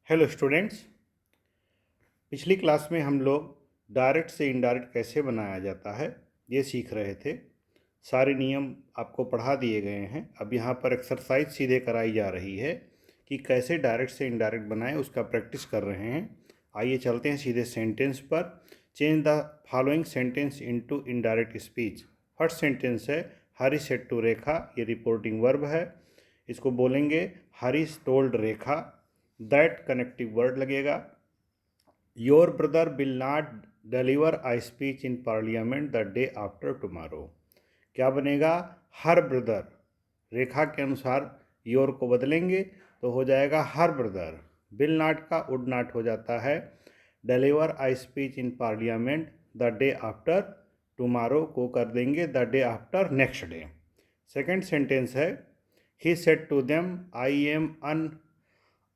Hello students. पिछली class में हम लोग डायरेक्ट से इनडायरेक्ट कैसे बनाया जाता है ये सीख रहे थे। सारे नियम आपको पढ़ा दिए गए हैं। अब यहाँ पर एक्सरसाइज सीधे कराई जा रही है कि कैसे डायरेक्ट से इनडायरेक्ट बनाएं, उसका प्रैक्टिस कर रहे हैं। आइए चलते हैं सीधे सेंटेंस पर। Change the following sentence into indirect speech. First sentence है हरी सेड टू रेखा, ये रिपोर्टिंग वर्ब है। इसको बोलेंगे Hari told Rekha, that connective word लगेगा। Your brother will not deliver I speech in parliament the day after tomorrow. क्या बनेगा? Her brother, रेखा के अनुसार योर को बदलेंगे तो हो जाएगा हर ब्रदर। विल नॉट का वुड नॉट हो जाता है। Deliver I speech in parliament the day after tomorrow को कर देंगे the day after next day. Second sentence है he said to them I am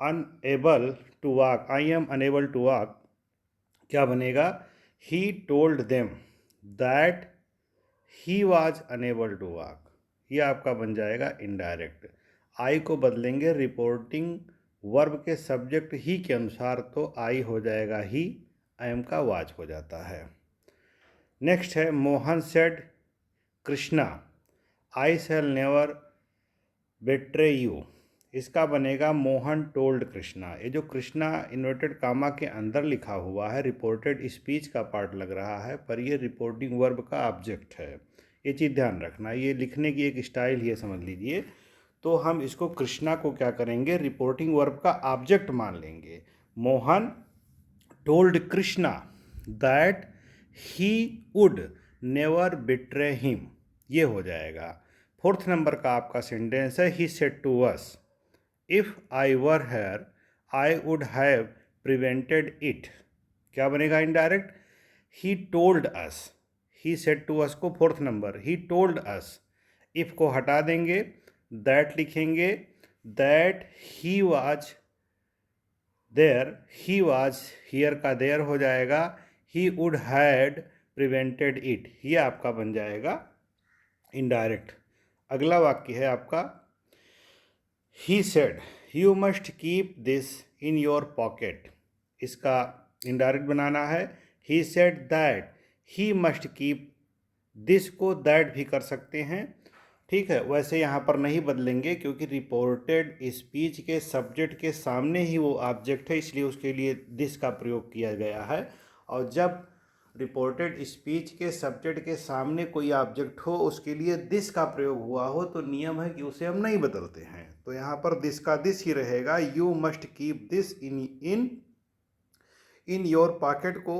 unable to walk, I am unable to walk. क्या बनेगा? He told them that he was unable to walk. ये आपका बन जाएगा इनडायरेक्ट। आई को बदलेंगे reporting verb के सब्जेक्ट ही के अनुसार, तो आई हो जाएगा ही, एम का वाज हो जाता है। नेक्स्ट है Mohan said Krishna I shall never betray you. इसका बनेगा मोहन टोल्ड कृष्णा। ये जो कृष्णा इन्वर्टेड कामा के अंदर लिखा हुआ है रिपोर्टेड स्पीच का पार्ट लग रहा है, पर ये रिपोर्टिंग वर्ब का ऑब्जेक्ट है। ये चीज़ ध्यान रखना, ये लिखने की एक स्टाइल ही है, समझ लीजिए। तो हम इसको कृष्णा को क्या करेंगे, रिपोर्टिंग वर्ब का ऑब्जेक्ट मान लेंगे। Mohan told Krishna that he would never betray him, ये हो जाएगा। फोर्थ नंबर का आपका सेंटेंस है he said to us if I were here I would have prevented it. क्या बनेगा indirect? He told us, he said to us को fourth number, he told us. If को हटा देंगे, दैट लिखेंगे, that he was there, he was here का there हो जाएगा, he would had prevented it, ये आपका बन जाएगा इनडायरेक्ट। अगला वाक्य है आपका he said you must keep this in your pocket. इसका इनडायरेक्ट बनाना है। He said that he must keep, this को दैट भी कर सकते हैं, ठीक है। वैसे यहाँ पर नहीं बदलेंगे क्योंकि रिपोर्टेड स्पीच के सब्जेक्ट के सामने ही वो ऑब्जेक्ट है, इसलिए उसके लिए दिस का प्रयोग किया गया है। और जब रिपोर्टेड स्पीच के सब्जेक्ट के सामने कोई ऑब्जेक्ट हो उसके लिए दिस का प्रयोग हुआ हो तो नियम है कि उसे हम नहीं बदलते हैं। तो यहाँ पर दिस का दिस ही रहेगा। You must keep this in your pocket को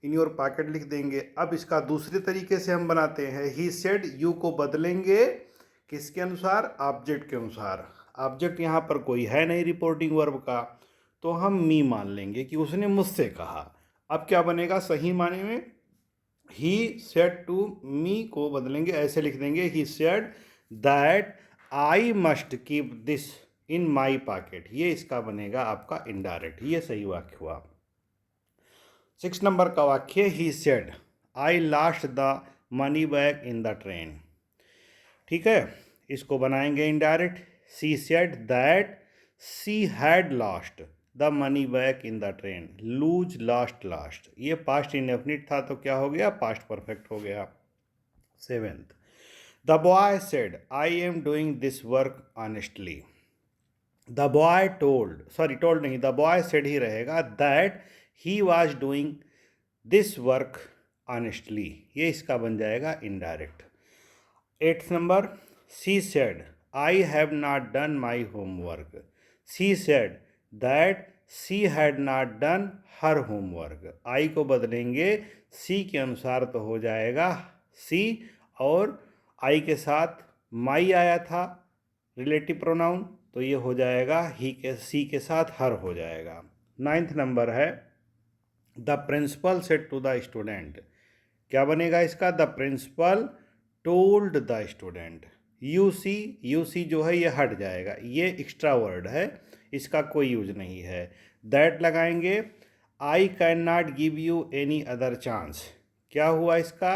इन योर पॉकेट लिख देंगे। अब इसका दूसरे तरीके से हम बनाते हैं। ही सेड, यू को बदलेंगे किसके अनुसार? ऑब्जेक्ट के अनुसार। ऑब्जेक्ट यहाँ पर कोई है नहीं रिपोर्टिंग वर्ब का, तो हम मी मान लेंगे कि उसने मुझसे कहा। अब क्या बनेगा सही माने में? ही सेड टू मी को बदलेंगे, ऐसे लिख देंगे he said that I must keep this in my pocket. ये इसका बनेगा आपका इनडायरेक्ट। ये सही वाक्य हुआ। 6 नंबर का वाक्य he said I lost the money bag in the train. ठीक है, इसको बनाएंगे indirect. She said that she had lost the money bag in the train. Lose, lost, lost, ये पास्ट इंडेफिनिट था तो क्या हो गया? पास्ट परफेक्ट हो गया। 7th, the boy said I am doing this work honestly. The boy told, sorry told नहीं, the boy said ही रहेगा, that he was doing this work honestly. ये इसका बन जाएगा indirect. 8th number, she said I have not done my homework. She said that she had not done her homework. I को बदलेंगे सी के अनुसार तो हो जाएगा सी, और आई के साथ माई आया था रिलेटिव प्रोनाउन, तो ये हो जाएगा ही के सी के साथ हर हो जाएगा। 9th नंबर है the principal said to the student. क्या बनेगा इसका? The principal told the student. You see जो है ये हट जाएगा, ये एक्स्ट्रा वर्ड है, इसका कोई यूज नहीं है। दैट लगाएंगे। I can not give you any other chance. क्या हुआ इसका?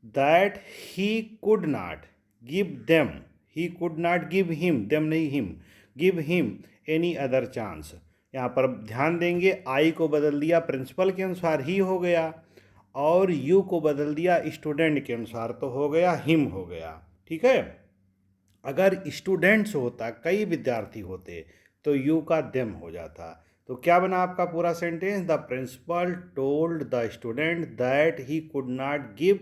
That he could not give them, he could not give him, them नहीं him, give him any other chance. यहाँ पर ध्यान देंगे, आई को बदल दिया प्रिंसिपल के अनुसार ही हो गया, और यू को बदल दिया स्टूडेंट के अनुसार तो हो गया हिम हो गया। ठीक है, अगर स्टूडेंट्स होता, कई विद्यार्थी होते, तो यू का देम हो जाता। तो क्या बना आपका पूरा sentence, the principal told the student that he could not give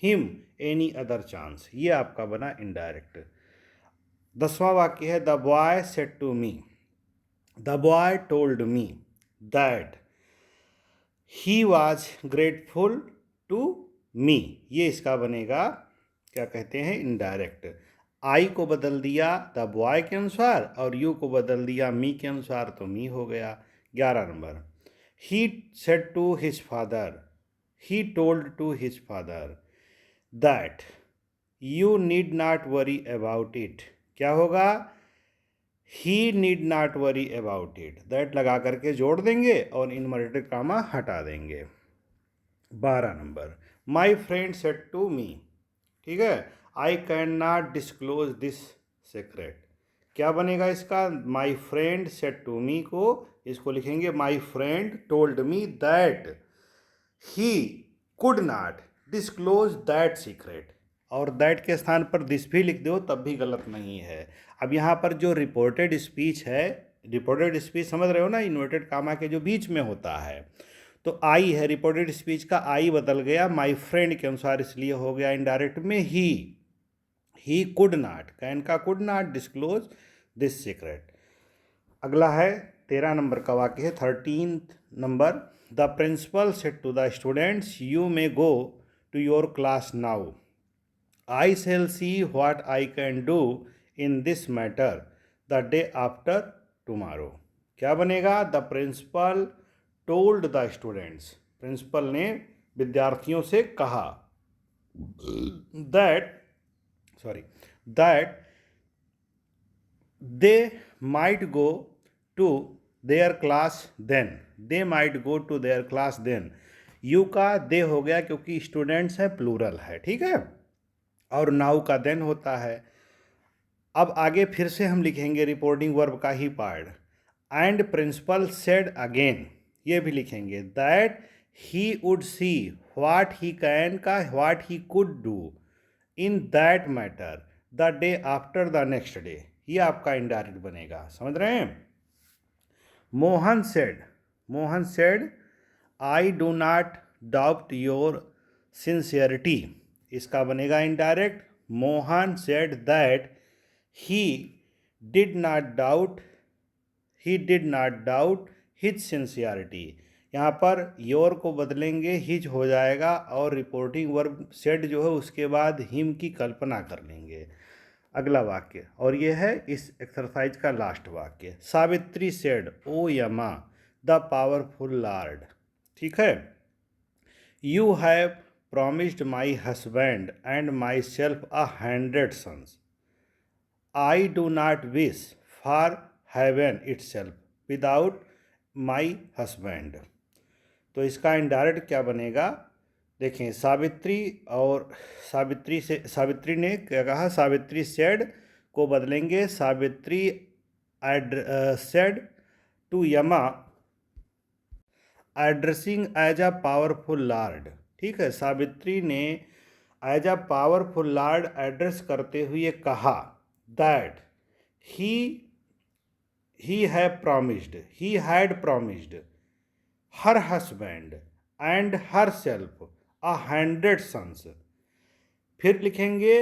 him any other chance. ये आपका बना इनडायरेक्ट। 10वां वाक्य है, the boy said to me, the boy told me that he was grateful to me. ये इसका बनेगा क्या कहते हैं, इनडायरेक्ट। आई को बदल दिया द बॉय के अनुसार और यू को बदल दिया मी के अनुसार तो मी हो गया। 11 number, he said to his father, he told to his father that you need not worry about it. क्या होगा, he need not worry about it, that लगा करके जोड़ देंगे और इनवर्टेड कामा हटा देंगे। 12 नंबर, my friend said to me, ठीक है, I can not disclose this secret. क्या बनेगा इसका, my friend said to me को इसको लिखेंगे my friend told me that he could not disclose that secret, और दैट के स्थान पर दिस भी लिख दो तब भी गलत नहीं है। अब यहाँ पर जो रिपोर्टेड स्पीच है, रिपोर्टेड स्पीच समझ रहे हो ना, इन्वर्टेड कामा के जो बीच में होता है, तो आई है, रिपोर्टेड स्पीच का आई बदल गया माई फ्रेंड के अनुसार, इसलिए हो गया इनडायरेक्ट में ही कुड नॉट, कैन का could not disclose this secret. अगला है 13 नंबर का वाक्य है, 13th number, the principal said to the students you may go to your class now, I shall see what I can do in this matter the day after tomorrow. क्या बनेगा, the principal told the students, principal ने विद्यार्थियों से कहा, that they might go to their class then, they might go to their class then. You का they हो गया क्योंकि स्टूडेंट्स है, प्लूरल है, ठीक है, और नाउ का देन होता है। अब आगे फिर से हम लिखेंगे रिपोर्टिंग वर्ब का ही part, and principal said again, ये भी लिखेंगे, that he would see what he can का what he could do in that matter the day after the next day. ये आपका इनडायरेक्ट बनेगा, समझ रहे हैं। Mohan said I do not doubt your sincerity, इसका बनेगा indirect, Mohan said that he did not doubt his sincerity. यहाँ पर योर को बदलेंगे, हिज हो जाएगा, और रिपोर्टिंग वर्ब सेड जो है उसके बाद हिम की कल्पना कर लेंगे। अगला वाक्य, और ये है इस एक्सरसाइज का लास्ट वाक्य, सावित्री सेड ओ यमा द पावरफुल लॉर्ड, ठीक है, you have promised my husband and my self 100 sons, I do not wish for heaven itself without my husband. तो इसका इनडायरेक्ट क्या बनेगा, देखें, सावित्री और सावित्री ने क्या कहा, सावित्री सेड को बदलेंगे, Savitri said to Yama addressing as a powerful lord, ठीक है, सावित्री ने as a powerful lord address करते हुए कहा, that he had promised her husband and herself 100 sons। फिर लिखेंगे,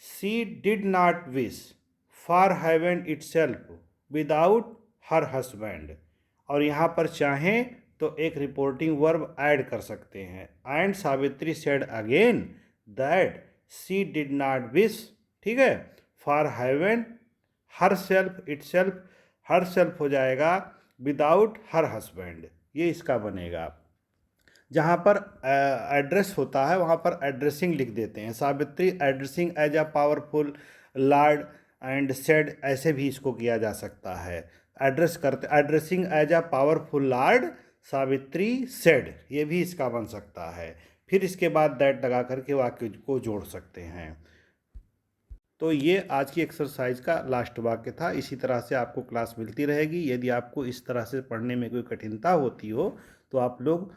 she did not wish for heaven itself without her husband, और यहाँ पर चाहें तो एक रिपोर्टिंग वर्ब ऐड कर सकते हैं, and Savitri said again that she did not wish, ठीक है, फॉर हेवन हर सेल्फ हो जाएगा विदाउट हर हस्बैंड, ये इसका बनेगा। जहाँ पर एड्रेस होता है वहाँ पर एड्रेसिंग लिख देते हैं, Savitri addressing as a powerful lord and said, ऐसे भी इसको किया जा सकता है, addressing as a powerful lord Savitri said, ये भी इसका बन सकता है। फिर इसके बाद दैट लगा करके वाक्य को जोड़ सकते हैं। तो ये आज की एक्सरसाइज का लास्ट वाक्य था। इसी तरह से आपको क्लास मिलती रहेगी। यदि आपको इस तरह से पढ़ने में कोई कठिनता होती हो तो आप लोग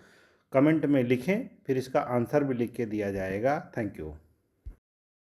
कमेंट में लिखें, फिर इसका आंसर भी लिख के दिया जाएगा। Thank you.